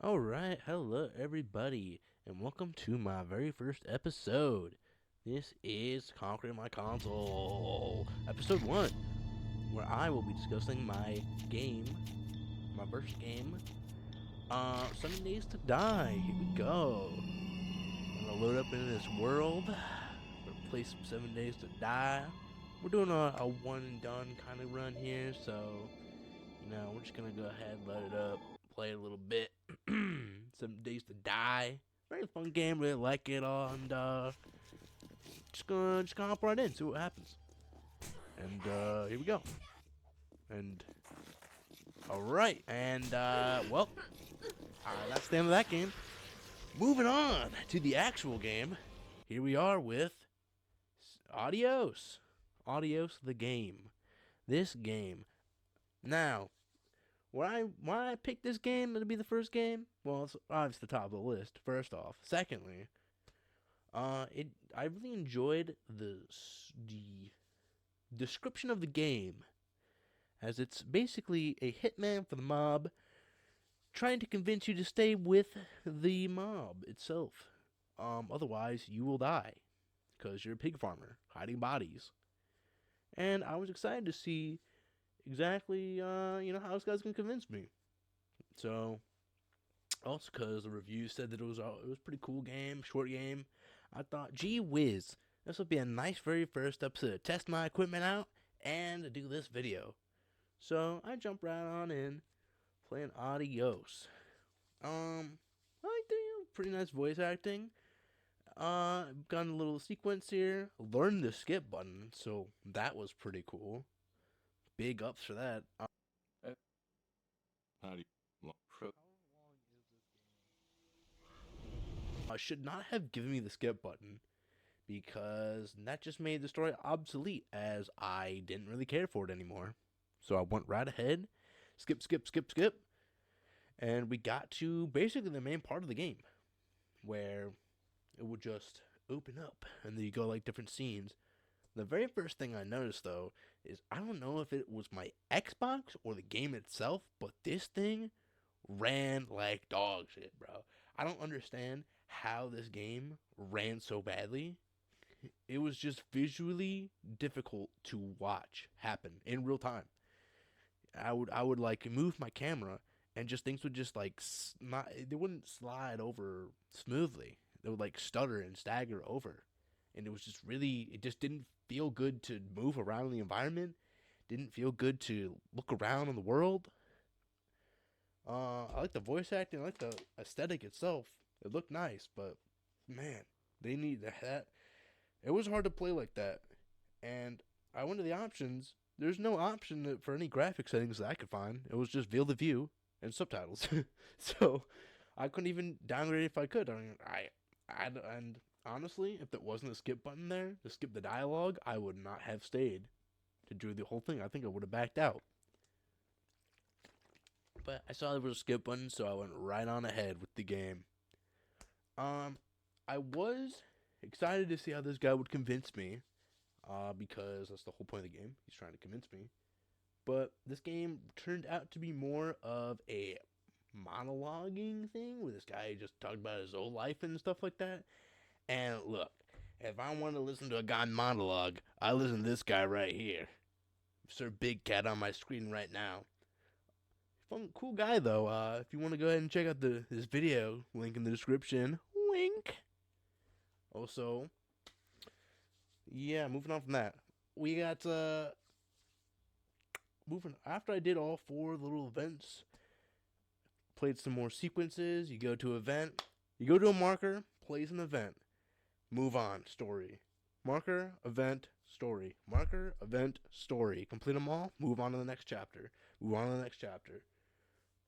Alright, hello everybody, and welcome to my very first episode. This is Conquering My Console, episode 1, where I will be discussing my game, my first game, 7 Days to Die. Here we go. I'm gonna load up into this world, I'm gonna play some 7 Days to Die. We're doing a one and done kind of run here, so we're just gonna go ahead and load it up, play it a little bit. 7 Days to Die. Very fun game, really like it all, and just gonna hop right in, see what happens. And here we go. And alright, and well, that's the end of that game. Moving on to the actual game. Here we are with Adios. Adios the game. This game. Now, why I picked this game to be the first game? Well, it's obviously the top of the list. First off, secondly, I really enjoyed the description of the game, as it's basically a hitman for the mob, trying to convince you to stay with the mob itself. Otherwise you will die, because you're a pig farmer hiding bodies. And I was excited to see exactly, how this guy's gonna convince me. So, also because the reviews said that it was a pretty cool game, short game, I thought, gee whiz, this would be a nice very first episode to test my equipment out and to do this video. So I jumped right on in, playing Adios. I like the pretty nice voice acting. Got a little sequence here. Learned the skip button, so that was pretty cool. Big ups for that. How do you I should not have given me the skip button, because that just made the story obsolete, as I didn't really care for it anymore. So I went right ahead, skip, and we got to basically the main part of the game, where it would just open up, and then you go like different scenes. The very first thing I noticed, though, is I don't know if it was my Xbox or the game itself, but this thing ran like dog shit, bro. I don't understand how this game ran so badly. It was just visually difficult to watch happen in real time. I would like move my camera, and just things would just like not, they wouldn't slide over smoothly. They would like stutter and stagger over, and it just didn't feel good to move around in the environment. Didn't feel good to look around in the world. I like the voice acting. I like the aesthetic itself. It looked nice, but man, they need that. It was hard to play like that. And I went to the options. There's no option for any graphic settings that I could find. It was just field of view and subtitles. So I couldn't even downgrade if I could. And honestly, if there wasn't a skip button there to skip the dialogue, I would not have stayed to do the whole thing. I think I would have backed out. But I saw there was a skip button, so I went right on ahead with the game. I was excited to see how this guy would convince me, because that's the whole point of the game. He's trying to convince me. But this game turned out to be more of a monologuing thing, where this guy just talked about his whole life and stuff like that. And look, if I want to listen to a guy monologue, I listen to this guy right here. SirBigCat on my screen right now. Fun, cool guy though. If you want to go ahead and check out this video, link in the description. Wink. Also, yeah, moving on from that, we got moving after I did all 4 little events, played some more sequences. You go to an event, you go to a marker, plays an event, move on, story. Marker, event, story. Marker, event, story. Complete them all, move on to the next chapter. Move on to the next chapter.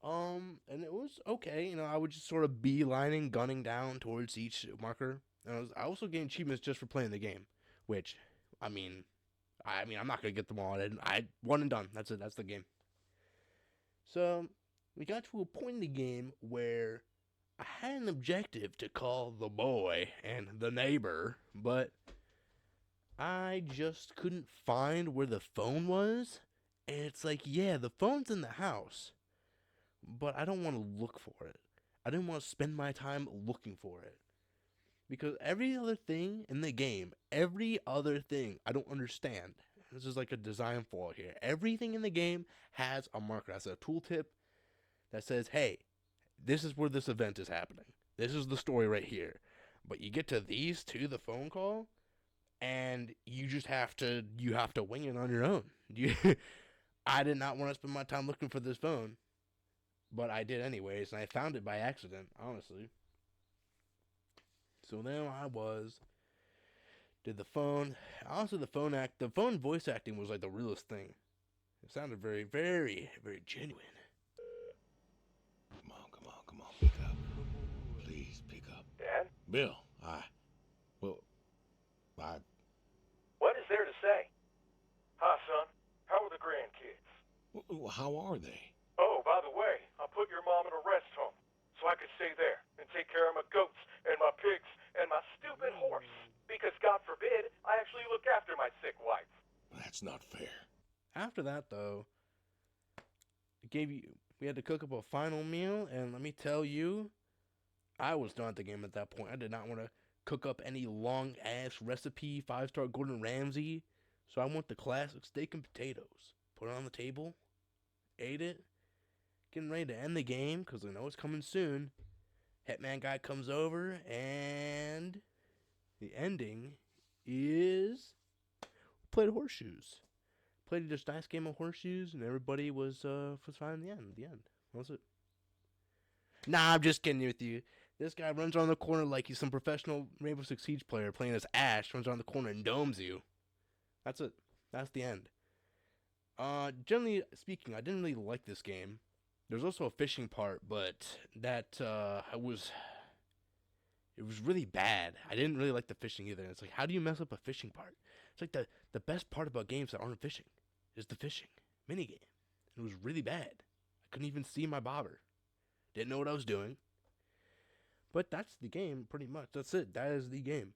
And it was okay. I would just sort of beelining, gunning down towards each marker. And I also gained achievements just for playing the game, which, I mean, I'm not gonna get them all. I one and done. That's it. That's the game. So we got to a point in the game where I had an objective to call the boy and the neighbor, but I just couldn't find where the phone was. And it's like, yeah, the phone's in the house, but I don't want to look for it. I didn't want to spend my time looking for it. Because every other thing in the game, every other thing, I don't understand. This is like a design flaw here. Everything in the game has a marker. That's a tooltip that says, hey, this is where this event is happening. This is the story right here. But you get to these two, the phone call, and you just have to wing it on your own. I did not want to spend my time looking for this phone, but I did anyways, and I found it by accident, honestly. So then did the phone. Honestly, the phone voice acting was like the realest thing. It sounded very, very, very genuine. Come on, pick up. Please, pick up. Dad? Bill, well, What is there to say? Hi, son. How are the grandkids? how are they? Oh, by the way, I put your mom in a rest home so I could stay there and take care of my goats and my pigs and my stupid horse. Because God forbid, I actually look after my sick wife. That's not fair. After that, though, we had to cook up a final meal, and let me tell you, I was done at the game at that point. I did not want to cook up any long ass recipe 5-star Gordon Ramsay, so I went the classic steak and potatoes. Put it on the table, ate it, getting ready to end the game because I know it's coming soon. Hitman guy comes over, and the ending is played horseshoes. Played just a nice game of horseshoes, and everybody was fine in the end. That was it. Nah, I'm just kidding with you. This guy runs around the corner like he's some professional Rainbow Six Siege player playing as Ash, runs around the corner and domes you. That's it. That's the end. Generally speaking, I didn't really like this game. There's also a fishing part, but it was really bad. I didn't really like the fishing either. It's like, how do you mess up a fishing part? It's like the best part about games that aren't fishing is the fishing minigame. It was really bad. I couldn't even see my bobber. Didn't know what I was doing. But that's the game, pretty much. That's it. That is the game.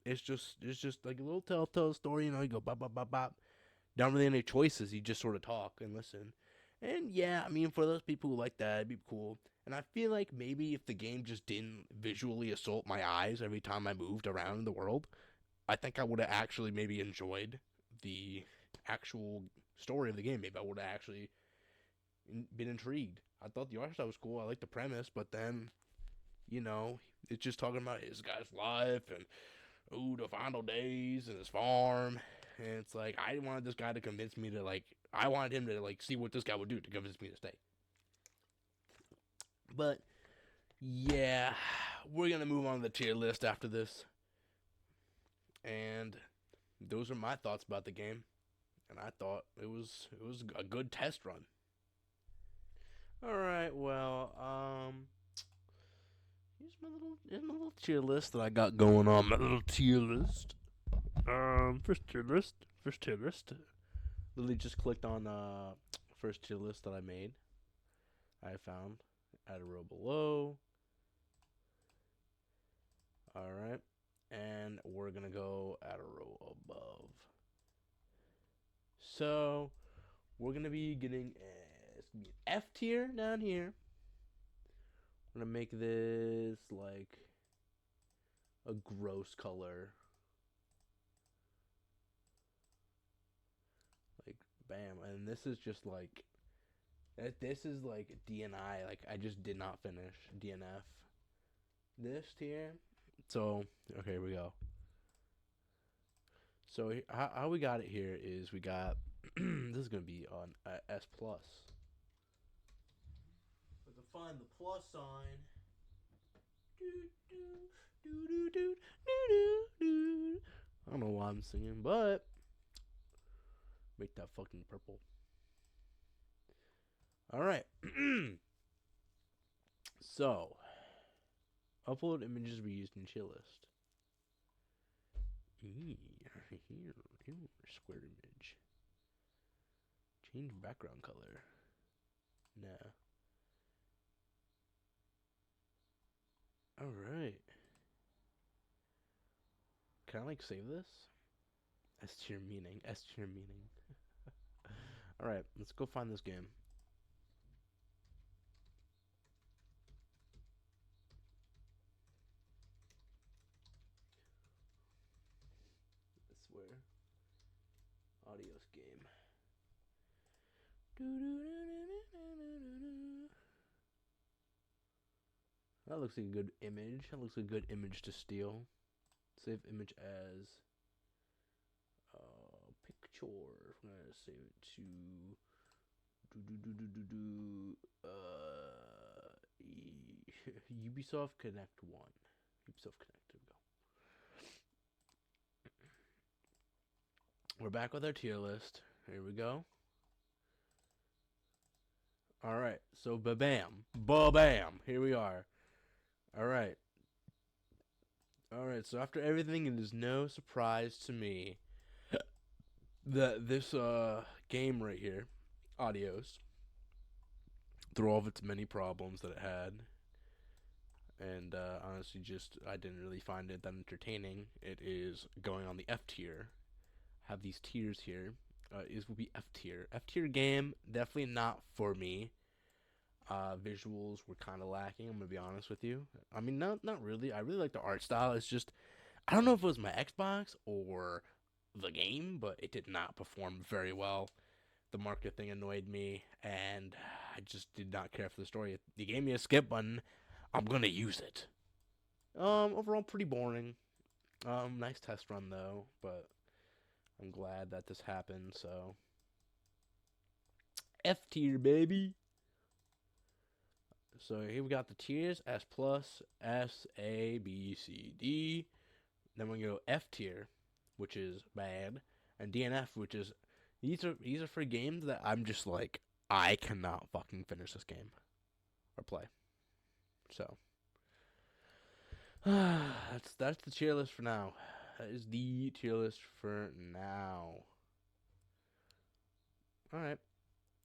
It's just like a little telltale story. You go bop, bop, bop, bop. Not really any choices. You just sort of talk and listen. And yeah, I mean, for those people who like that, it'd be cool. And I feel like maybe if the game just didn't visually assault my eyes every time I moved around in the world, I think I would have actually maybe enjoyed the actual story of the game. Maybe I would have actually been intrigued. I thought the art style was cool. I liked the premise, but then, it's just talking about his guy's life and, the final days and his farm. And it's like, I wanted this guy to convince me to, I wanted him to, see what this guy would do to convince me to stay. But, yeah, we're going to move on to the tier list after this. And those are my thoughts about the game. And I thought it was a good test run. Alright, well, here's my little tier list that I got going on. My little tier list. First tier list. Literally just clicked on first tier list that I made. I found add a row below. Alright. And we're gonna go add a row above. So we're gonna be getting it's gonna be an F tier down here. I'm gonna make this like a gross color. Like bam, and this is just like this is like DNI. Like I just did not finish DNF this tier. So okay, here we go. So how we got it here is we got this is gonna be on S plus. But to find the plus sign. I don't know why I'm singing, but make that fucking purple. Alright. So, upload images we used in chill list. Here, square image. Change background color. Nah. Alright. Can I save this? S tier meaning. Alright, let's go find this game. Adios game. That looks like a good image. That looks like a good image to steal. Save image as picture. I'm gonna save it to Ubisoft Connect 1. Ubisoft Connect. There we go. We're back with our tier list. Here we go. Alright, so ba-bam. Ba-bam. Here we are. Alright. Alright, so after everything, it is no surprise to me that this game right here, Adios, through all of its many problems that it had, and honestly just I didn't really find it that entertaining, it is going on the F tier. Have these tiers here. Will be F tier. F tier game, definitely not for me. Visuals were kind of lacking, I'm gonna be honest with you. I mean, not really. I really like the art style. It's just I don't know if it was my Xbox or the game, but it did not perform very well. The market thing annoyed me, and I just did not care for the story. You gave me a skip button, I'm gonna use it. Overall pretty boring. Nice test run though, but I'm glad that this happened. So F tier, baby. So here we got the tiers: S plus, S, A, B, C, D. Then we go F tier, which is bad, and D and F, which is these are for games that I'm just like I cannot fucking finish this game or play. So that's the tier list for now. That is the tier list for now. All right.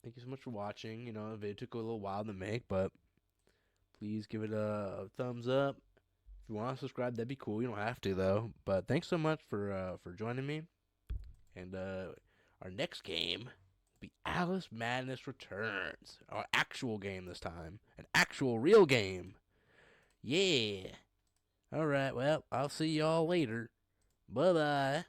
Thank you so much for watching. You know, the video took a little while to make, but please give it a thumbs up. If you want to subscribe, that'd be cool. You don't have to though. But thanks so much for joining me. And our next game will be Alice Madness Returns. Our actual game this time. An actual real game. Yeah. Alright, well, I'll see y'all later. Bye-bye.